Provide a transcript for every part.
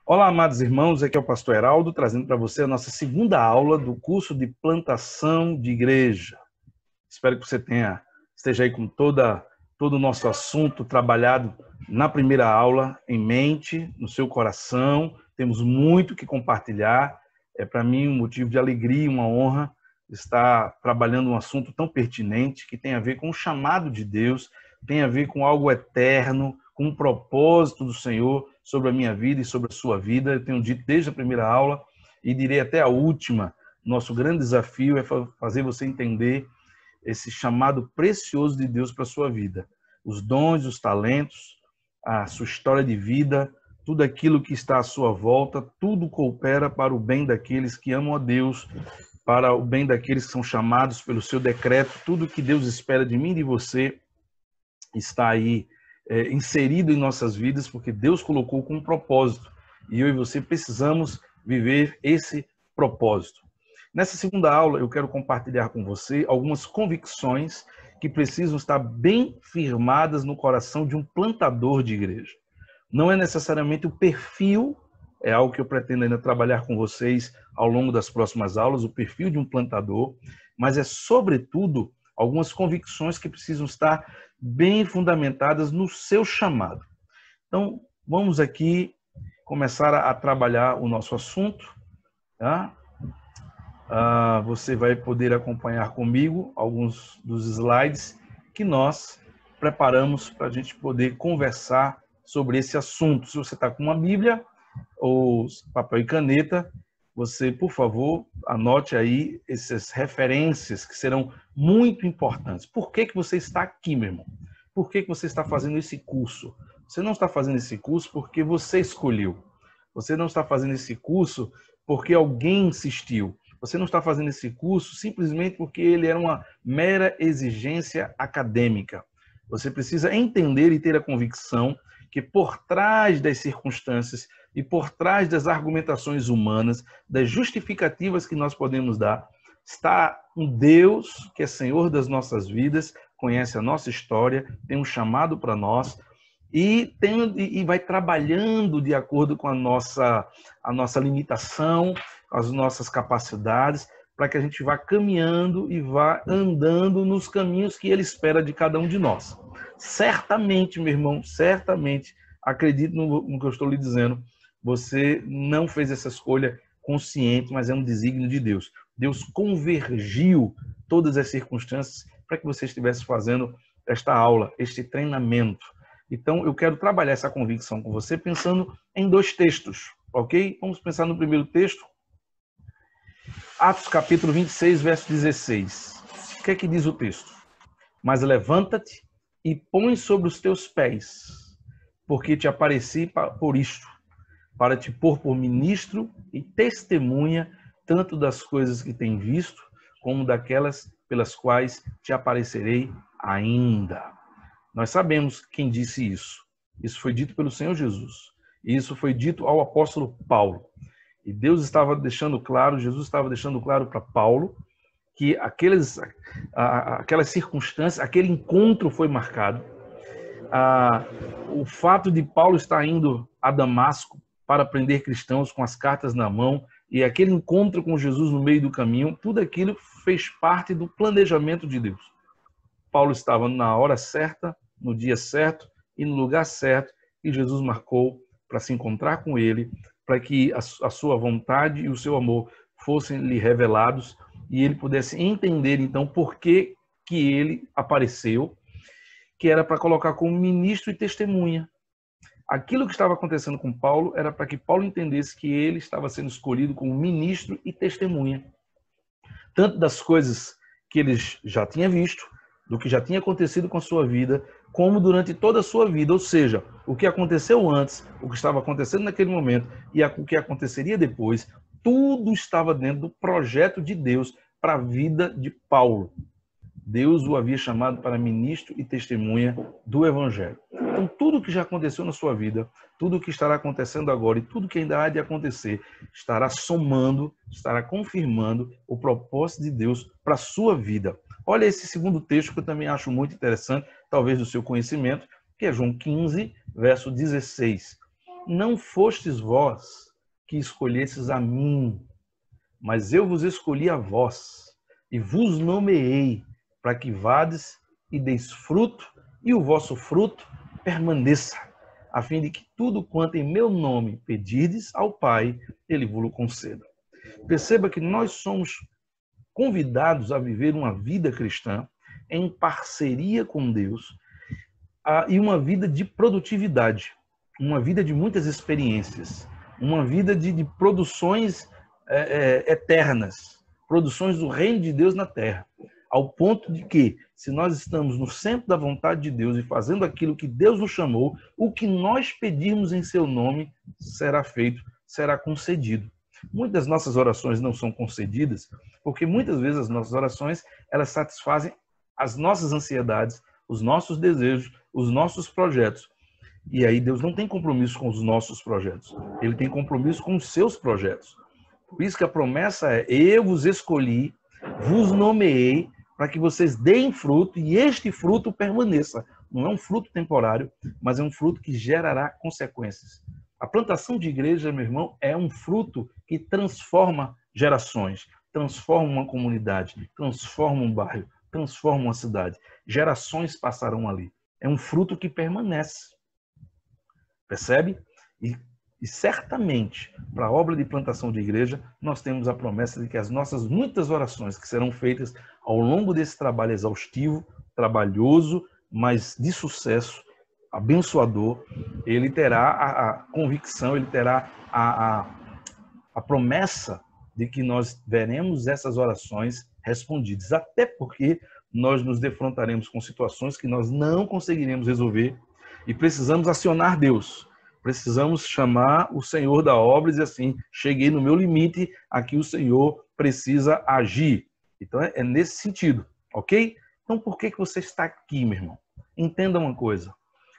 Olá, amados irmãos, aqui é o pastor Heraldo, trazendo para você a nossa segunda aula do curso de plantação de igreja. Espero que você esteja aí com todo o nosso assunto trabalhado na primeira aula em mente, no seu coração. Temos muito que compartilhar. É para mim um motivo de alegria, uma honra estar trabalhando um assunto tão pertinente que tem a ver com o chamado de Deus, tem a ver com algo eterno, com um propósito do Senhor sobre a minha vida e sobre a sua vida. Eu tenho dito desde a primeira aula e direi até a última. Nosso grande desafio é fazer você entender esse chamado precioso de Deus para a sua vida. Os dons, os talentos, a sua história de vida, tudo aquilo que está à sua volta, tudo coopera para o bem daqueles que amam a Deus, para o bem daqueles que são chamados pelo seu decreto. Tudo que Deus espera de mim e de você está aí inserido em nossas vidas, porque Deus colocou com um propósito. E eu e você precisamos viver esse propósito. Nessa segunda aula, eu quero compartilhar com você algumas convicções que precisam estar bem firmadas no coração de um plantador de igreja. Não é necessariamente o perfil, é algo que eu pretendo ainda trabalhar com vocês ao longo das próximas aulas, o perfil de um plantador, mas é, sobretudo, algumas convicções que precisam estar bem fundamentadas no seu chamado. Então, vamos aqui começar a trabalhar o nosso assunto, tá? Você vai poder acompanhar comigo alguns dos slides que nós preparamos para a gente poder conversar sobre esse assunto. Se você está com uma Bíblia ou papel e caneta, você, por favor, anote aí essas referências que serão muito importantes. Por que você está aqui, meu irmão? Por que você está fazendo esse curso? Você não está fazendo esse curso porque você escolheu. Você não está fazendo esse curso porque alguém insistiu. Você não está fazendo esse curso simplesmente porque ele era uma mera exigência acadêmica. Você precisa entender e ter a convicção que por trás das circunstâncias e por trás das argumentações humanas, das justificativas que nós podemos dar, está um Deus que é Senhor das nossas vidas, conhece a nossa história, tem um chamado para nós e vai trabalhando de acordo com a nossa limitação, as nossas capacidades, para que a gente vá caminhando e vá andando nos caminhos que Ele espera de cada um de nós. Certamente, meu irmão, certamente, acredite no que eu estou lhe dizendo, você não fez essa escolha consciente, mas é um desígnio de Deus. Deus convergiu todas as circunstâncias para que você estivesse fazendo esta aula, este treinamento. Então, eu quero trabalhar essa convicção com você pensando em dois textos, ok? Vamos pensar no primeiro texto. Atos capítulo 26, verso 16. O que é que diz o texto? Mas levanta-te e põe sobre os teus pés, porque te apareci por isto, para te pôr por ministro e testemunha tanto das coisas que tem visto, como daquelas pelas quais te aparecerei ainda. Nós sabemos quem disse isso. Isso foi dito pelo Senhor Jesus. E isso foi dito ao apóstolo Paulo. E Deus estava deixando claro, Jesus estava deixando claro para Paulo que aquelas circunstâncias, aquele encontro foi marcado. O fato de Paulo estar indo a Damasco para prender cristãos com as cartas na mão e aquele encontro com Jesus no meio do caminho, tudo aquilo fez parte do planejamento de Deus. Paulo estava na hora certa, no dia certo e no lugar certo, e Jesus marcou para se encontrar com ele, para que a sua vontade e o seu amor fossem lhe revelados e ele pudesse entender, então, por que ele apareceu, que era para colocar como ministro e testemunha. Aquilo que estava acontecendo com Paulo era para que Paulo entendesse que ele estava sendo escolhido como ministro e testemunha. Tanto das coisas que ele já tinha visto, do que já tinha acontecido com a sua vida, como durante toda a sua vida. Ou seja, o que aconteceu antes, o que estava acontecendo naquele momento e o que aconteceria depois, tudo estava dentro do projeto de Deus para a vida de Paulo. Deus o havia chamado para ministro e testemunha do Evangelho. Então, tudo que já aconteceu na sua vida, tudo que estará acontecendo agora e tudo que ainda há de acontecer, estará somando, estará confirmando o propósito de Deus para a sua vida. Olha esse segundo texto que eu também acho muito interessante, talvez do seu conhecimento, que é João 15, verso 16. não fostes vós que escolhestes a mim, mas eu vos escolhi a vós, e vos nomeei, para que vades e deis fruto, e o vosso fruto permaneça, a fim de que tudo quanto em meu nome pedirdes ao Pai, ele vos conceda. Perceba que nós somos convidados a viver uma vida cristã em parceria com Deus e uma vida de produtividade, uma vida de muitas experiências, uma vida de produções eternas, produções do reino de Deus na terra, ao ponto de que, se nós estamos no centro da vontade de Deus e fazendo aquilo que Deus nos chamou, o que nós pedirmos em seu nome será feito, será concedido. Muitas das nossas orações não são concedidas, porque muitas vezes as nossas orações, elas satisfazem as nossas ansiedades, os nossos desejos, os nossos projetos. E aí Deus não tem compromisso com os nossos projetos, ele tem compromisso com os seus projetos. Por isso que a promessa é: eu vos escolhi, vos nomeei, para que vocês deem fruto e este fruto permaneça. Não é um fruto temporário, mas é um fruto que gerará consequências. A plantação de igreja, meu irmão, é um fruto que transforma gerações, transforma uma comunidade, transforma um bairro, transforma uma cidade. Gerações passarão ali. É um fruto que permanece. Percebe? E certamente, para a obra de plantação de igreja, nós temos a promessa de que as nossas muitas orações que serão feitas ao longo desse trabalho exaustivo, trabalhoso, mas de sucesso, abençoador, ele terá a convicção, ele terá a promessa de que nós veremos essas orações respondidas. Até porque nós nos defrontaremos com situações que nós não conseguiremos resolver e precisamos acionar Deus. Precisamos chamar o Senhor da obra e dizer assim: cheguei no meu limite, aqui o Senhor precisa agir. Então é nesse sentido, ok? Então por que você está aqui, meu irmão? Entenda uma coisa: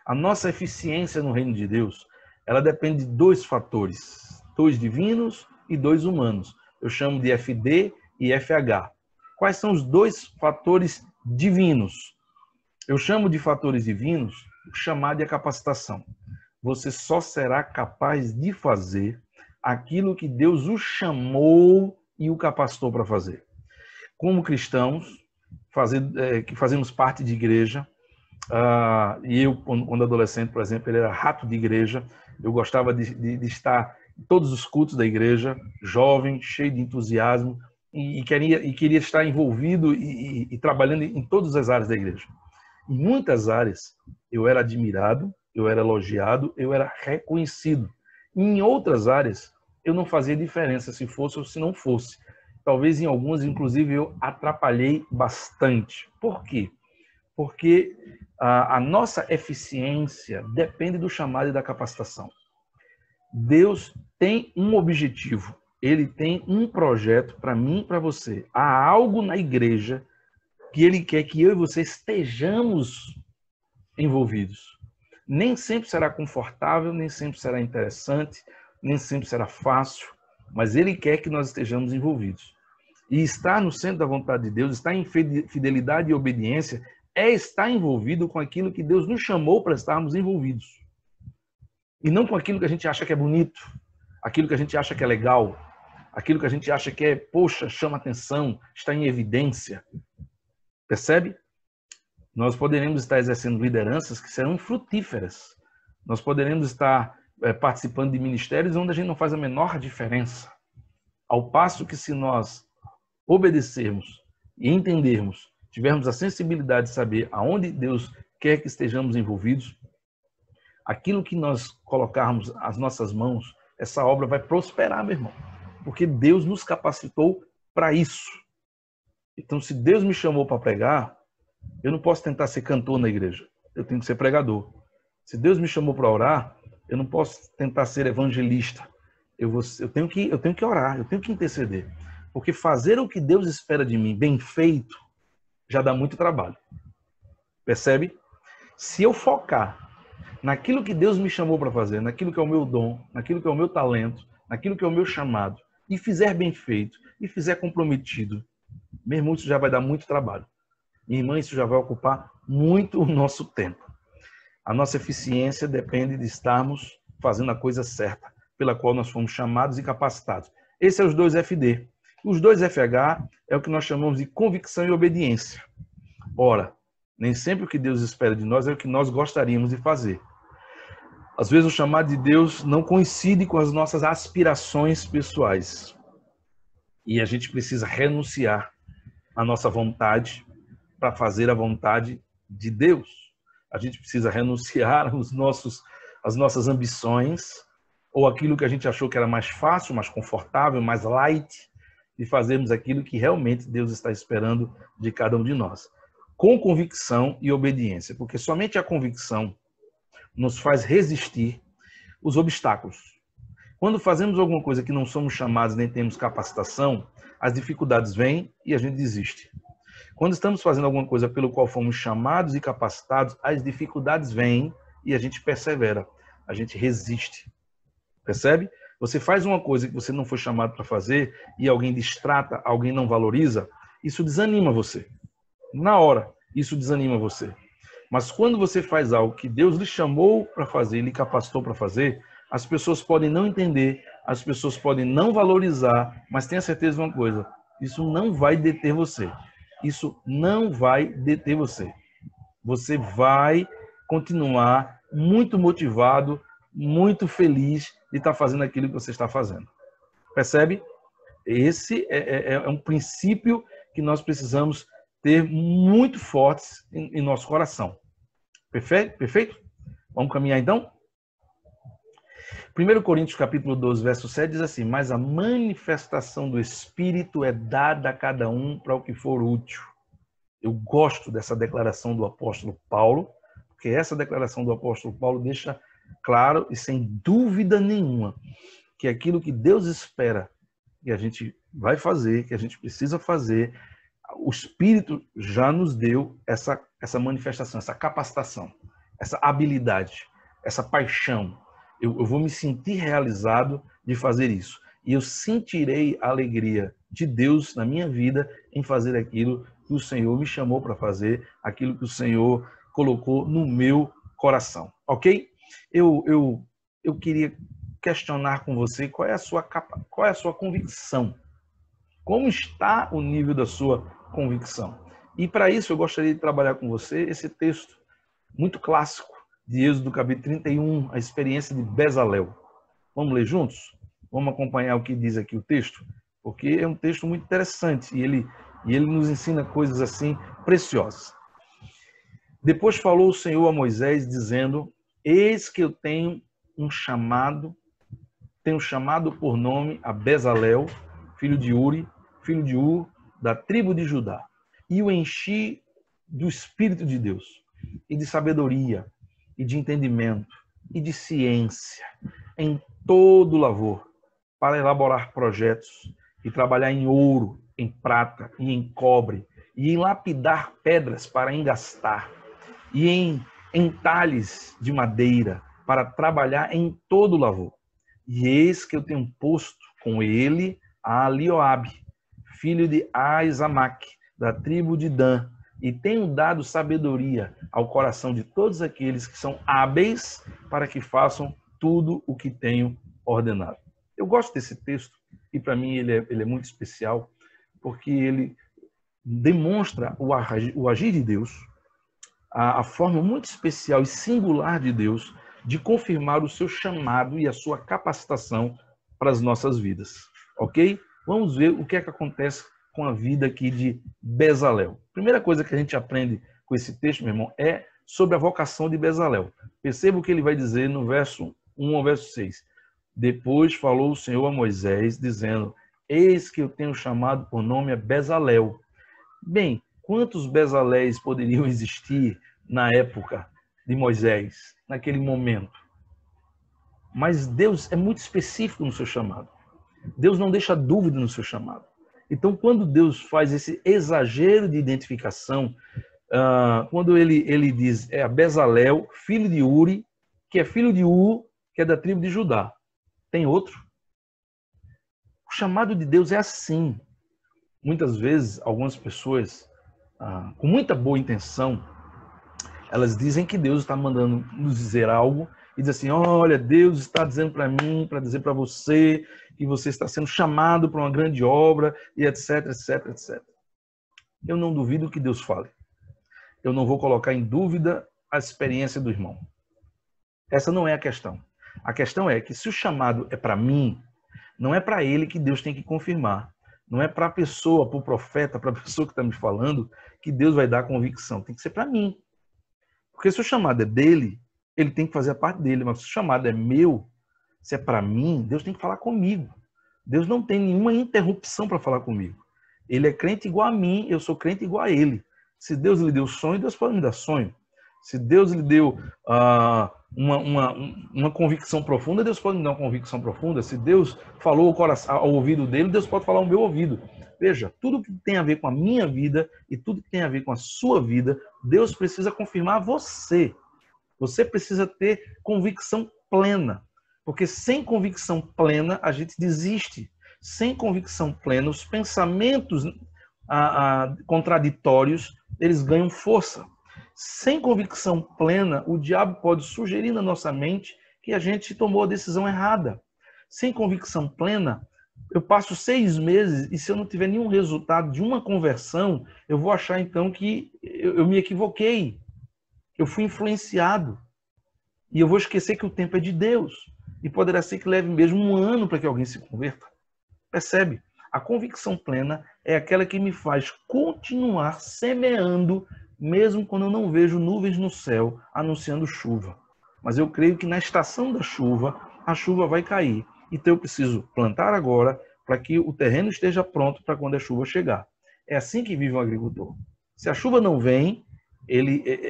a nossa eficiência no reino de Deus, ela depende de dois fatores, dois divinos e dois humanos. Eu chamo de FD e FH. Quais são os dois fatores divinos? Eu chamo de fatores divinos o chamado e a capacitação. Você só será capaz de fazer aquilo que Deus o chamou e o capacitou para fazer. Como cristãos, que fazemos parte de igreja, e eu, quando adolescente, por exemplo, ele era rato de igreja, eu gostava de estar em todos os cultos da igreja, jovem, cheio de entusiasmo, e queria estar envolvido e trabalhando em todas as áreas da igreja. Em muitas áreas, eu era admirado, eu era elogiado, eu era reconhecido. Em outras áreas, eu não fazia diferença se fosse ou se não fosse. Talvez em algumas, inclusive, eu atrapalhei bastante. Por quê? Porque a nossa eficiência depende do chamado e da capacitação. Deus tem um objetivo, ele tem um projeto para mim e para você. Há algo na igreja que ele quer que eu e você estejamos envolvidos. Nem sempre será confortável, nem sempre será interessante, nem sempre será fácil, mas ele quer que nós estejamos envolvidos. E estar no centro da vontade de Deus, estar em fidelidade e obediência, é estar envolvido com aquilo que Deus nos chamou para estarmos envolvidos. E não com aquilo que a gente acha que é bonito, aquilo que a gente acha que é legal, aquilo que a gente acha que poxa, chama atenção, está em evidência. Percebe? Nós poderemos estar exercendo lideranças que serão frutíferas. Nós poderemos estar participando de ministérios onde a gente não faz a menor diferença. Ao passo que, se nós obedecermos e entendermos, tivermos a sensibilidade de saber aonde Deus quer que estejamos envolvidos, aquilo que nós colocarmos as nossas mãos, essa obra vai prosperar, meu irmão. Porque Deus nos capacitou para isso. Então, se Deus me chamou para pregar, eu não posso tentar ser cantor na igreja. Eu tenho que ser pregador. Se Deus me chamou para orar, eu não posso tentar ser evangelista. Eu tenho que orar, eu tenho que interceder. Porque fazer o que Deus espera de mim, bem feito, já dá muito trabalho. Percebe? Se eu focar naquilo que Deus me chamou para fazer, naquilo que é o meu dom, naquilo que é o meu talento, naquilo que é o meu chamado, e fizer bem feito, e fizer comprometido, meu irmão, isso já vai dar muito trabalho. Minha irmã, isso já vai ocupar muito o nosso tempo. A nossa eficiência depende de estarmos fazendo a coisa certa, pela qual nós fomos chamados e capacitados. Esses são os dois FD. Os dois FH é o que nós chamamos de convicção e obediência. Ora, nem sempre o que Deus espera de nós é o que nós gostaríamos de fazer. Às vezes o chamado de Deus não coincide com as nossas aspirações pessoais. E a gente precisa renunciar à nossa vontade para fazer a vontade de Deus. A gente precisa renunciar às nossas ambições ou aquilo que a gente achou que era mais fácil, mais confortável, mais light, e fazermos aquilo que realmente Deus está esperando de cada um de nós. Com convicção e obediência, porque somente a convicção nos faz resistir os obstáculos. Quando fazemos alguma coisa que não somos chamados nem temos capacitação, as dificuldades vêm e a gente desiste. Quando estamos fazendo alguma coisa pelo qual fomos chamados e capacitados, as dificuldades vêm e a gente persevera, a gente resiste. Percebe? Você faz uma coisa que você não foi chamado para fazer e alguém distrata, alguém não valoriza, isso desanima você. Na hora, isso desanima você. Mas quando você faz algo que Deus lhe chamou para fazer, lhe capacitou para fazer, as pessoas podem não entender, as pessoas podem não valorizar, mas tenha certeza de uma coisa, isso não vai deter você. Isso não vai deter você. Você vai continuar muito motivado, muito feliz de estar fazendo aquilo que você está fazendo. Percebe? Esse é um princípio que nós precisamos ter muito fortes em nosso coração. Perfeito? Perfeito? Vamos caminhar então? 1 Coríntios capítulo 12, verso 7 diz assim: mas a manifestação do Espírito é dada a cada um para o que for útil. Eu gosto dessa declaração do apóstolo Paulo, porque essa declaração do apóstolo Paulo deixa claro e sem dúvida nenhuma que aquilo que Deus espera que a gente vai fazer, que a gente precisa fazer, o Espírito já nos deu essa manifestação, essa capacitação, essa habilidade, essa paixão. Eu vou me sentir realizado de fazer isso. E eu sentirei a alegria de Deus na minha vida em fazer aquilo que o Senhor me chamou para fazer, aquilo que o Senhor colocou no meu coração. Ok? Eu queria questionar com você qual é a sua convicção. Como está o nível da sua convicção? E para isso eu gostaria de trabalhar com você esse texto muito clássico de Êxodo capítulo 31, a experiência de Bezalel. Vamos ler juntos? Vamos acompanhar o que diz aqui o texto? Porque é um texto muito interessante e ele nos ensina coisas assim preciosas. Depois falou o Senhor a Moisés dizendo: eis que eu tenho chamado por nome a Bezalel, filho de Uri, filho de Ur, da tribo de Judá, e o enchi do Espírito de Deus, e de sabedoria, e de entendimento, e de ciência, em todo lavor, para elaborar projetos, e trabalhar em ouro, em prata e em cobre, e em lapidar pedras para engastar, e em entalhes de madeira, para trabalhar em todo lavor. E eis que eu tenho posto com ele a Lioabe, filho de Aizamaque, da tribo de Dan, e tenho dado sabedoria ao coração de todos aqueles que são hábeis para que façam tudo o que tenho ordenado. Eu gosto desse texto e para mim ele é muito especial porque ele demonstra o agir de Deus, a forma muito especial e singular de Deus de confirmar o seu chamado e a sua capacitação para as nossas vidas. Ok? Vamos ver o que é que acontece com a vida aqui de Bezalel. Primeira coisa que a gente aprende com esse texto, meu irmão, é sobre a vocação de Bezalel. Perceba o que ele vai dizer no verso 1 ao verso 6. Depois falou o Senhor a Moisés, dizendo: eis que eu tenho chamado por nome a Bezalel. Bem, quantos Bezaléis poderiam existir na época de Moisés, naquele momento? Mas Deus é muito específico no seu chamado. Deus não deixa dúvida no seu chamado. Então, quando Deus faz esse exagero de identificação, quando ele diz a Bezalel, filho de Uri, que é filho de Ur, que é da tribo de Judá. Tem outro? O chamado de Deus é assim. Muitas vezes, algumas pessoas, com muita boa intenção, elas dizem que Deus está mandando nos dizer algo e diz assim, olha, Deus está dizendo para mim, para dizer para você, que você está sendo chamado para uma grande obra, e etc, etc, etc. Eu não duvido que Deus fale. Eu não vou colocar em dúvida a experiência do irmão. Essa não é a questão. A questão é que se o chamado é para mim, não é para ele que Deus tem que confirmar. Não é para a pessoa, para o profeta, para a pessoa que está me falando, que Deus vai dar convicção. Tem que ser para mim. Porque se o chamado é dele, ele tem que fazer a parte dele. Mas se o chamado é meu, se é para mim, Deus tem que falar comigo. Deus não tem nenhuma interrupção para falar comigo. Ele é crente igual a mim, eu sou crente igual a ele. Se Deus lhe deu sonho, Deus pode me dar sonho. Se Deus lhe deu uma convicção profunda, Deus pode me dar uma convicção profunda. Se Deus falou ao, coração, ao ouvido dele, Deus pode falar ao meu ouvido. Veja, tudo que tem a ver com a minha vida e tudo que tem a ver com a sua vida, Deus precisa confirmar você. Você precisa ter convicção plena. Porque sem convicção plena, a gente desiste. Sem convicção plena, os pensamentos contraditórios, eles ganham força. Sem convicção plena, o diabo pode sugerir na nossa mente que a gente tomou a decisão errada. Sem convicção plena, eu passo 6 meses e se eu não tiver nenhum resultado de uma conversão, eu vou achar então que eu me equivoquei. Eu fui influenciado. E eu vou esquecer que o tempo é de Deus. E poderá ser que leve mesmo 1 ano para que alguém se converta. Percebe? A convicção plena é aquela que me faz continuar semeando, mesmo quando eu não vejo nuvens no céu anunciando chuva. Mas eu creio que na estação da chuva, a chuva vai cair. Então eu preciso plantar agora para que o terreno esteja pronto para quando a chuva chegar. É assim que vive um agricultor. Se a chuva não vem,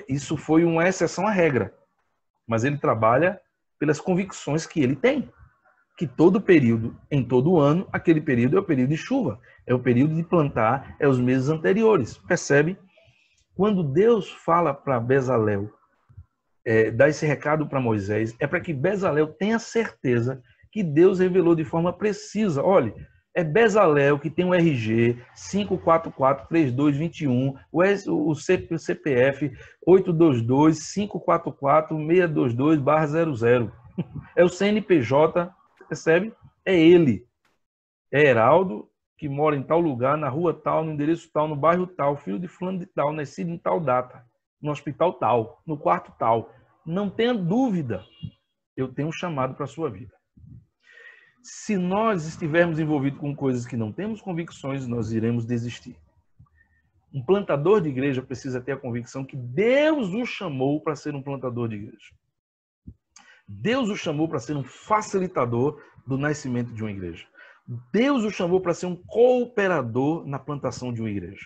isso foi uma exceção à regra. Mas ele trabalha pelas convicções que ele tem. Que todo período, em todo ano, aquele período é o período de chuva, é o período de plantar, é os meses anteriores. Percebe? Quando Deus fala para Bezalel, dá esse recado para Moisés, é para que Bezalel tenha certeza que Deus revelou de forma precisa. Olha, é Bezalel que tem o RG 544-3221, o CPF 822-544-622/00. É o CNPJ, percebe? É ele. É Heraldo, que mora em tal lugar, na rua tal, no endereço tal, no bairro tal, filho de fulano de tal, nascido em tal data, no hospital tal, no quarto tal. Não tenha dúvida, eu tenho um chamado para a sua vida. Se nós estivermos envolvidos com coisas que não temos convicções, nós iremos desistir. Um plantador de igreja precisa ter a convicção que Deus o chamou para ser um plantador de igreja. Deus o chamou para ser um facilitador do nascimento de uma igreja. Deus o chamou para ser um cooperador na plantação de uma igreja.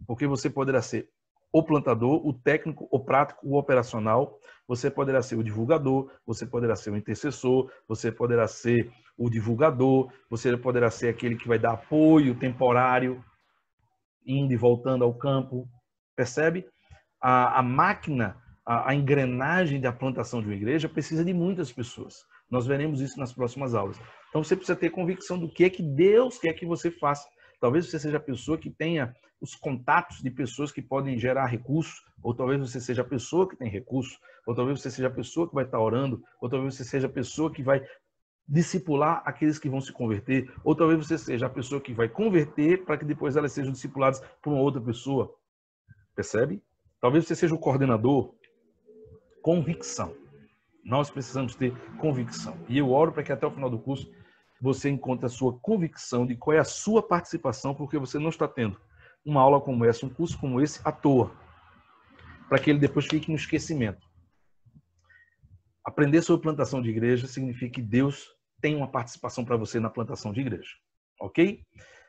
Porque você poderá ser o plantador, o técnico, o prático, o operacional. Você poderá ser o divulgador, você poderá ser o intercessor, você poderá ser o divulgador, você poderá ser aquele que vai dar apoio temporário, indo e voltando ao campo. Percebe? A máquina, a engrenagem da plantação de uma igreja precisa de muitas pessoas. Nós veremos isso nas próximas aulas. Então você precisa ter convicção do que é que Deus quer que você faça. Talvez você seja a pessoa que tenha os contatos de pessoas que podem gerar recursos, ou talvez você seja a pessoa que tem recursos, ou talvez você seja a pessoa que vai estar orando, ou talvez você seja a pessoa que vai discipular aqueles que vão se converter, ou talvez você seja a pessoa que vai converter para que depois elas sejam discipuladas por uma outra pessoa. Percebe? Talvez você seja o coordenador. Convicção. Nós precisamos ter convicção. E eu oro para que até o final do curso você encontre a sua convicção de qual é a sua participação, porque você não está tendo uma aula como essa, um curso como esse, à toa. Para que ele depois fique no esquecimento. Aprender sobre plantação de igreja significa que Deus tem uma participação para você na plantação de igreja. Ok?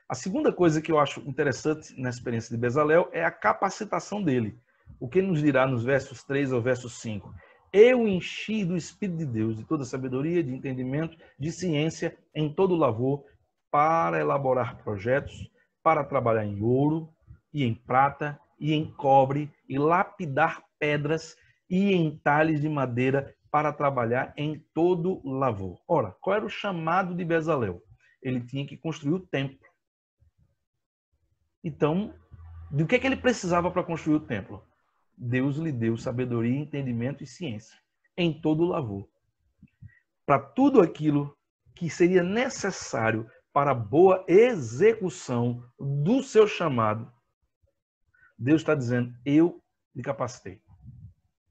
A segunda coisa que eu acho interessante na experiência de Bezalel é a capacitação dele. O que ele nos dirá nos versos 3 ao verso 5? Eu enchi do Espírito de Deus, de toda sabedoria, de entendimento, de ciência, em todo lavor, para elaborar projetos, para trabalhar em ouro, e em prata, e em cobre, e lapidar pedras, e em talhes de madeira, para trabalhar em todo lavor. Ora, qual era o chamado de Bezalel? Ele tinha que construir o templo. Então, do que ele precisava para construir o templo? Deus lhe deu sabedoria, entendimento e ciência em todo o lavor. para tudo aquilo que seria necessário para a boa execução do seu chamado, Deus está dizendo, eu lhe capacitei.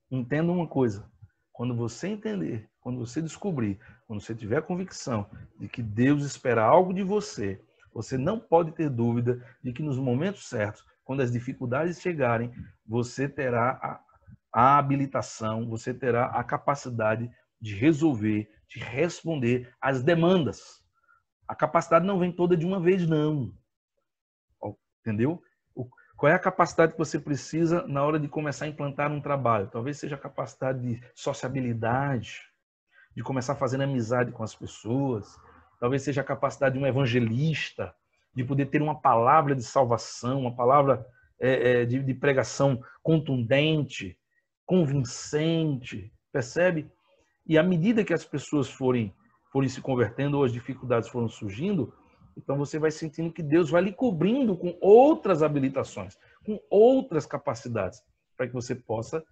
Entenda uma coisa, quando você entender, quando você descobrir, quando você tiver a convicção de que Deus espera algo de você, você não pode ter dúvida de que nos momentos certos, quando as dificuldades chegarem, você terá a habilitação, você terá a capacidade de resolver, de responder às demandas. A capacidade não vem toda de uma vez, não. Entendeu? Qual é a capacidade que você precisa na hora de começar a implantar um trabalho? Talvez seja a capacidade de sociabilidade, de começar fazendo amizade com as pessoas. Talvez seja a capacidade de um evangelista, de poder ter uma palavra de salvação, uma palavra de pregação contundente, convincente, percebe? E à medida que as pessoas forem se convertendo ou as dificuldades foram surgindo, então você vai sentindo que Deus vai lhe cobrindo com outras habilitações, com outras capacidades, para que você possa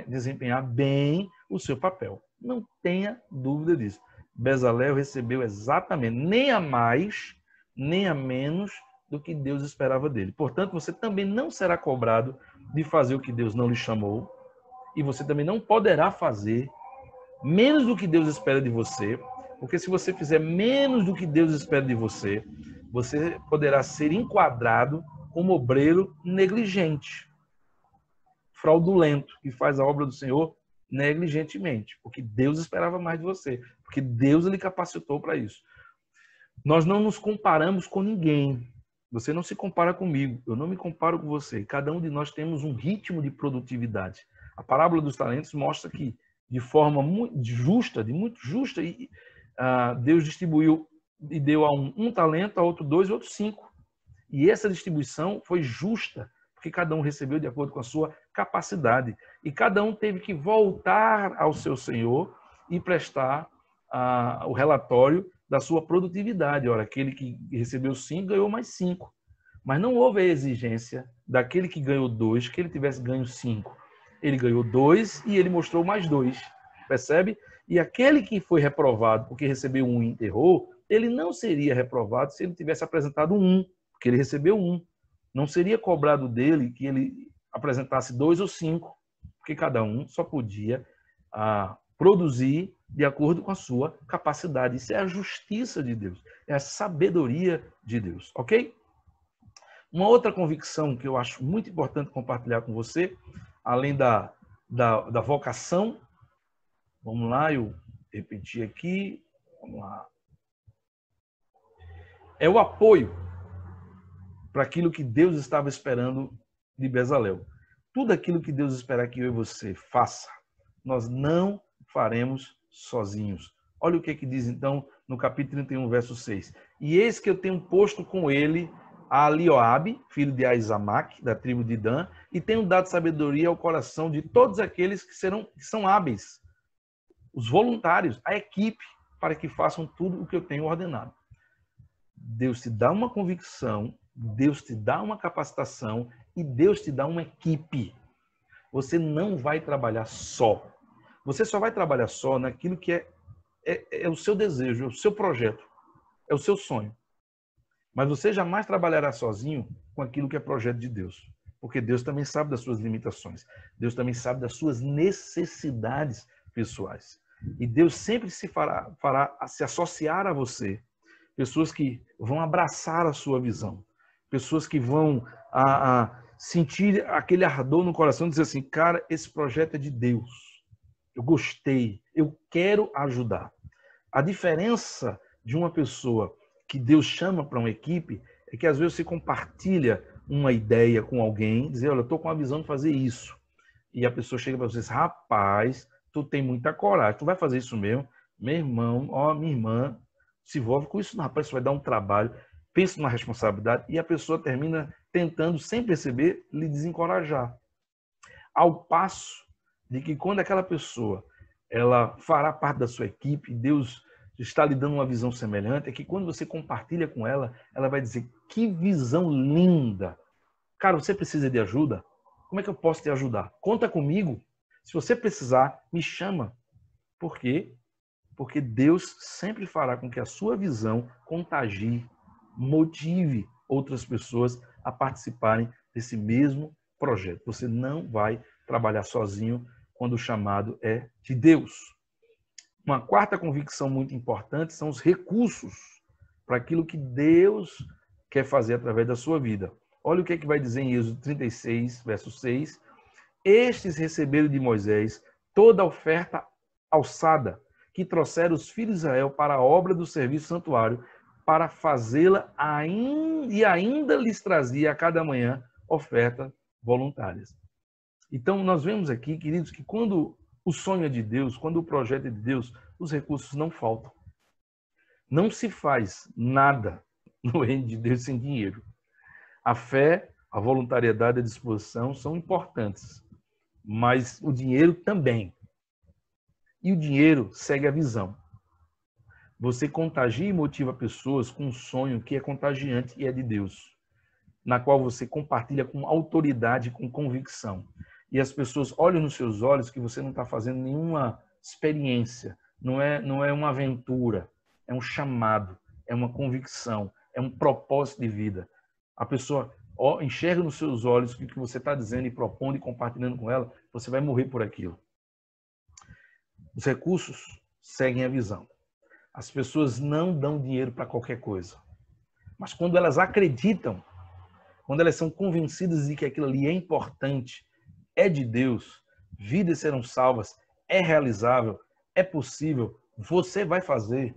desempenhar bem o seu papel. Não tenha dúvida disso. Bezalel recebeu exatamente nem a mais, nem a menos do que Deus esperava dele. Portanto, você também não será cobrado de fazer o que Deus não lhe chamou, e você também não poderá fazer menos do que Deus espera de você, porque se você fizer menos do que Deus espera de você, você poderá ser enquadrado como obreiro negligente, fraudulento, que faz a obra do Senhor negligentemente, porque Deus esperava mais de você, porque Deus lhe capacitou para isso. Nós não nos comparamos com ninguém. Você não se compara comigo, eu não me comparo com você. Cada um de nós temos um ritmo de produtividade. A parábola dos talentos mostra que, de forma muito justa, Deus distribuiu e deu a um talento, a outro 2 e outro 5. E essa distribuição foi justa, porque cada um recebeu de acordo com a sua capacidade. E cada um teve que voltar ao seu Senhor e prestar o relatório da sua produtividade. Ora, aquele que recebeu 5 ganhou mais 5. Mas não houve a exigência daquele que ganhou 2 que ele tivesse ganho 5. Ele ganhou 2 e ele mostrou mais 2. Percebe? E aquele que foi reprovado porque recebeu 1 e enterrou, ele não seria reprovado se ele tivesse apresentado 1, porque ele recebeu 1. Não seria cobrado dele que ele apresentasse 2 ou 5, porque cada um só podia produzir de acordo com a sua capacidade. Isso é a justiça de Deus, é a sabedoria de Deus, ok? Uma outra convicção que eu acho muito importante compartilhar com você, além da vocação, vamos lá, eu repeti aqui, vamos lá, é o apoio para aquilo que Deus estava esperando de Bezalel. Tudo aquilo que Deus espera que eu e você faça, nós não faremos sozinhos. Olha o que diz então no capítulo 31, verso 6. E eis que eu tenho posto com ele a Elioabe, filho de Aizamaque, da tribo de Dan, e tenho dado sabedoria ao coração de todos aqueles que são hábeis, os voluntários, a equipe, para que façam tudo o que eu tenho ordenado. Deus te dá uma convicção, Deus te dá uma capacitação e Deus te dá uma equipe. Você não vai trabalhar só. Você só vai trabalhar só naquilo que é o seu desejo, é o seu projeto, é o seu sonho. Mas você jamais trabalhará sozinho com aquilo que é projeto de Deus. Porque Deus também sabe das suas limitações. Deus também sabe das suas necessidades pessoais. E Deus sempre fará se associar a você. Pessoas que vão abraçar a sua visão. Pessoas que vão sentir aquele ardor no coração e dizer assim, cara, esse projeto é de Deus. Eu gostei, eu quero ajudar. A diferença de uma pessoa que Deus chama para uma equipe é que às vezes você compartilha uma ideia com alguém, dizer, olha, eu estou com a visão de fazer isso. E a pessoa chega para você e diz, rapaz, tu tem muita coragem, tu vai fazer isso mesmo? Meu irmão, minha irmã, se envolve com isso, não, rapaz, isso vai dar um trabalho, pensa numa responsabilidade, e a pessoa termina tentando, sem perceber, lhe desencorajar. Ao passo de que quando aquela pessoa ela fará parte da sua equipe, Deus está lhe dando uma visão semelhante, é que quando você compartilha com ela, ela vai dizer, que visão linda! Cara, você precisa de ajuda? Como é que eu posso te ajudar? Conta comigo. Se você precisar, me chama. Por quê? Porque Deus sempre fará com que a sua visão contagie, motive outras pessoas a participarem desse mesmo projeto. Você não vai trabalhar sozinho quando o chamado é de Deus. Uma quarta convicção muito importante são os recursos para aquilo que Deus quer fazer através da sua vida. Olha o que é que vai dizer em Êxodo 36, verso 6. Estes receberam de Moisés toda a oferta alçada que trouxeram os filhos de Israel para a obra do serviço santuário, para fazê-la e ainda lhes trazia a cada manhã ofertas voluntárias. Então, nós vemos aqui, queridos, que quando o sonho é de Deus, quando o projeto é de Deus, os recursos não faltam. Não se faz nada no reino de Deus sem dinheiro. A fé, a voluntariedade e a disposição são importantes, mas o dinheiro também. E o dinheiro segue a visão. Você contagia e motiva pessoas com um sonho que é contagiante e é de Deus, na qual você compartilha com autoridade, com convicção. E as pessoas olham nos seus olhos que você não está fazendo nenhuma experiência, não é uma aventura, é um chamado, é uma convicção, é um propósito de vida. A pessoa enxerga nos seus olhos que o que você está dizendo e propondo e compartilhando com ela, você vai morrer por aquilo. Os recursos seguem a visão. As pessoas não dão dinheiro para qualquer coisa. Mas quando elas acreditam, quando elas são convencidas de que aquilo ali é importante, é de Deus, vidas serão salvas, é realizável, é possível, você vai fazer,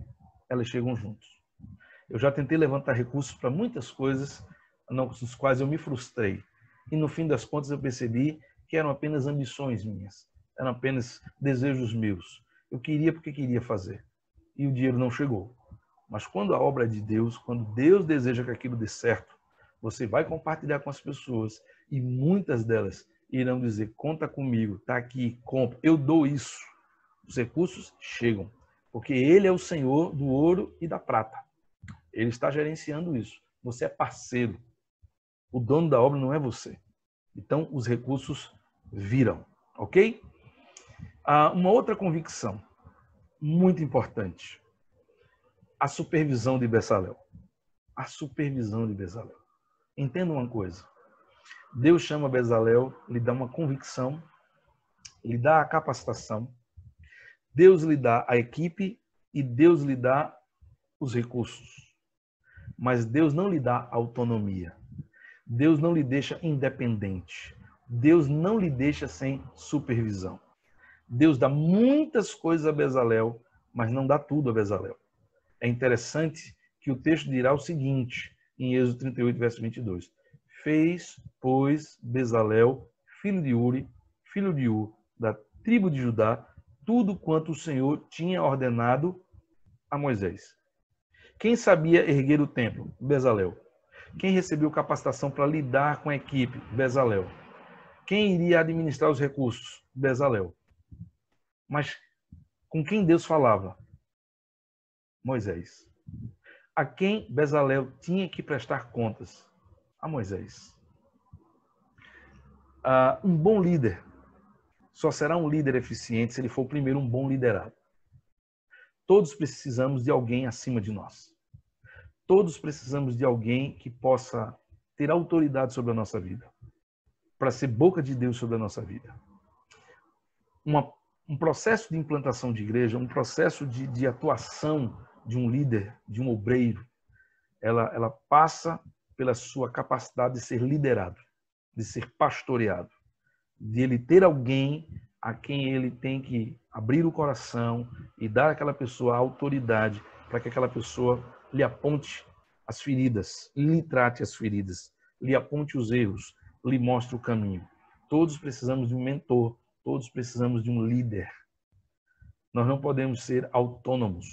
elas chegam juntos. Eu já tentei levantar recursos para muitas coisas, nos quais eu me frustrei. E no fim das contas eu percebi que eram apenas ambições minhas, eram apenas desejos meus. Eu queria porque queria fazer. E o dinheiro não chegou. Mas quando a obra é de Deus, quando Deus deseja que aquilo dê certo, você vai compartilhar com as pessoas e muitas delas irão dizer, conta comigo, está aqui, compra, eu dou isso. Os recursos chegam, porque Ele é o Senhor do ouro e da prata. Ele está gerenciando isso. Você é parceiro. O dono da obra não é você. Então, os recursos virão, ok? Uma outra convicção muito importante. A supervisão de Bezalel. A supervisão de Bezalel. Entenda uma coisa. Deus chama Bezalel, lhe dá uma convicção, lhe dá a capacitação, Deus lhe dá a equipe e Deus lhe dá os recursos. Mas Deus não lhe dá autonomia. Deus não lhe deixa independente. Deus não lhe deixa sem supervisão. Deus dá muitas coisas a Bezalel, mas não dá tudo a Bezalel. É interessante que o texto dirá o seguinte, em Êxodo 38, verso 22. Fez, pois, Bezalel, filho de Uri, filho de Ur, da tribo de Judá, tudo quanto o Senhor tinha ordenado a Moisés. Quem sabia erguer o templo? Bezalel. Quem recebeu capacitação para lidar com a equipe? Bezalel. Quem iria administrar os recursos? Bezalel. Mas com quem Deus falava? Moisés. A quem Bezalel tinha que prestar contas? A Moisés. Um bom líder só será um líder eficiente se ele for primeiro um bom liderado. Todos precisamos de alguém acima de nós. Todos precisamos de alguém que possa ter autoridade sobre a nossa vida, para ser boca de Deus sobre a nossa vida. Um processo de implantação de igreja, um processo de atuação de um líder, de um obreiro, ela passa pela sua capacidade de ser liderado, de ser pastoreado, de ele ter alguém a quem ele tem que abrir o coração e dar àquela pessoa a autoridade para que aquela pessoa lhe aponte as feridas, lhe trate as feridas, lhe aponte os erros, lhe mostre o caminho. Todos precisamos de um mentor, todos precisamos de um líder. Nós não podemos ser autônomos,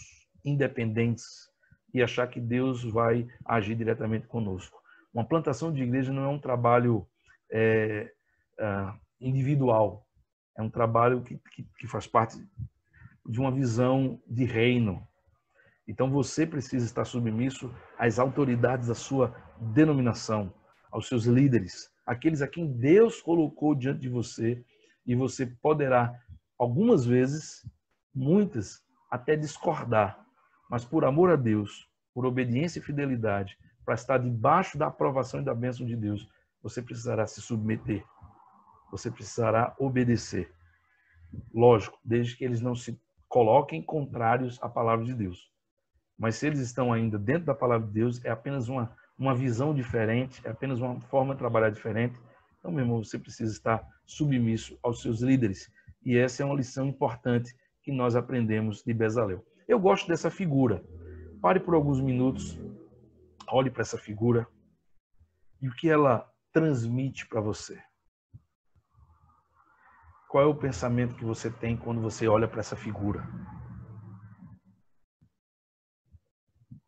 independentes e achar que Deus vai agir diretamente conosco. Uma plantação de igreja não é um trabalho individual, é um trabalho que faz parte de uma visão de reino. Então você precisa estar submisso às autoridades da sua denominação, aos seus líderes, aqueles a quem Deus colocou diante de você, e você poderá, algumas vezes, muitas, até discordar, mas por amor a Deus, por obediência e fidelidade, para estar debaixo da aprovação e da bênção de Deus, você precisará se submeter, você precisará obedecer. Lógico, desde que eles não se coloquem contrários à palavra de Deus. Mas se eles estão ainda dentro da palavra de Deus, é apenas uma visão diferente, é apenas uma forma de trabalhar diferente. Então, meu irmão, você precisa estar submisso aos seus líderes. E essa é uma lição importante que nós aprendemos de Bezalel. Eu gosto dessa figura. Pare por alguns minutos, olhe para essa figura e o que ela transmite para você. Qual é o pensamento que você tem quando você olha para essa figura?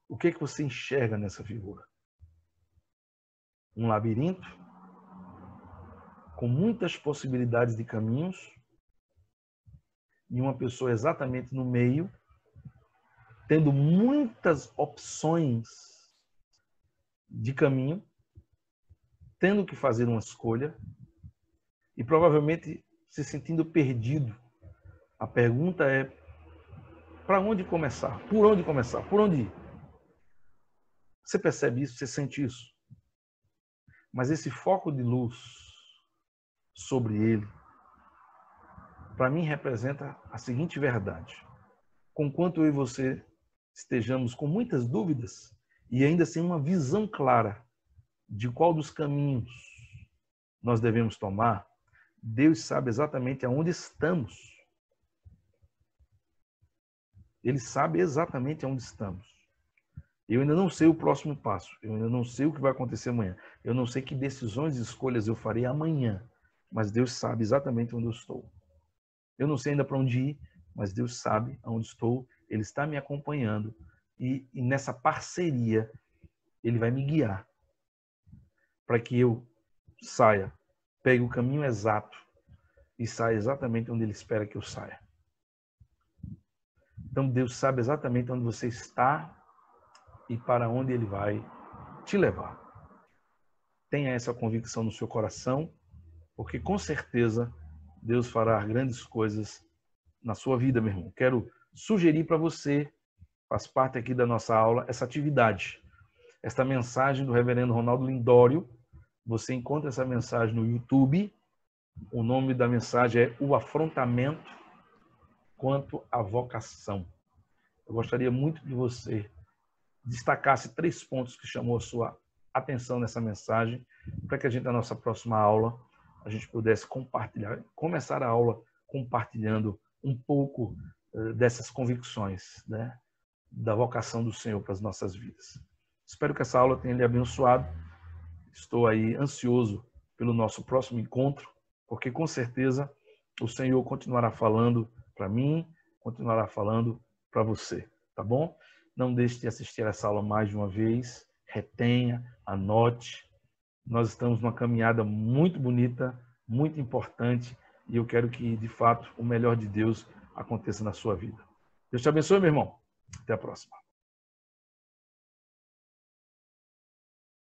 O que você enxerga nessa figura? Um labirinto com muitas possibilidades de caminhos e uma pessoa exatamente no meio, tendo muitas opções de caminho, tendo que fazer uma escolha e provavelmente se sentindo perdido. A pergunta é: para onde começar? Por onde começar? Por onde ir? Você percebe isso? Você sente isso? Mas esse foco de luz sobre ele, para mim, representa a seguinte verdade: conquanto eu e você estejamos com muitas dúvidas e ainda sem uma visão clara de qual dos caminhos nós devemos tomar, Deus sabe exatamente aonde estamos. Ele sabe exatamente aonde estamos. Eu ainda não sei o próximo passo. Eu ainda não sei o que vai acontecer amanhã. Eu não sei que decisões e escolhas eu farei amanhã. Mas Deus sabe exatamente onde eu estou. Eu não sei ainda para onde ir, mas Deus sabe aonde estou. Ele está me acompanhando. E nessa parceria, Ele vai me guiar para que eu saia, pegue o caminho exato e saia exatamente onde Ele espera que eu saia. Então Deus sabe exatamente onde você está e para onde Ele vai te levar. Tenha essa convicção no seu coração, porque com certeza Deus fará grandes coisas na sua vida, meu irmão. Quero sugerir para você, faz parte aqui da nossa aula, essa atividade. Esta mensagem do reverendo Ronaldo Lindório, você encontra essa mensagem no YouTube. O nome da mensagem é O Afrontamento quanto à Vocação. Eu gostaria muito que você destacasse 3 pontos que chamou a sua atenção nessa mensagem, para que a gente, na nossa próxima aula, a gente pudesse compartilhar, começar a aula compartilhando um pouco dessas convicções, né, da vocação do Senhor para as nossas vidas. Espero que essa aula tenha lhe abençoado. Estou aí ansioso pelo nosso próximo encontro, porque com certeza o Senhor continuará falando para mim, continuará falando para você, tá bom? Não deixe de assistir essa aula mais de uma vez, retenha, anote. Nós estamos numa caminhada muito bonita, muito importante, e eu quero que, de fato, o melhor de Deus aconteça na sua vida. Deus te abençoe, meu irmão. Até a próxima.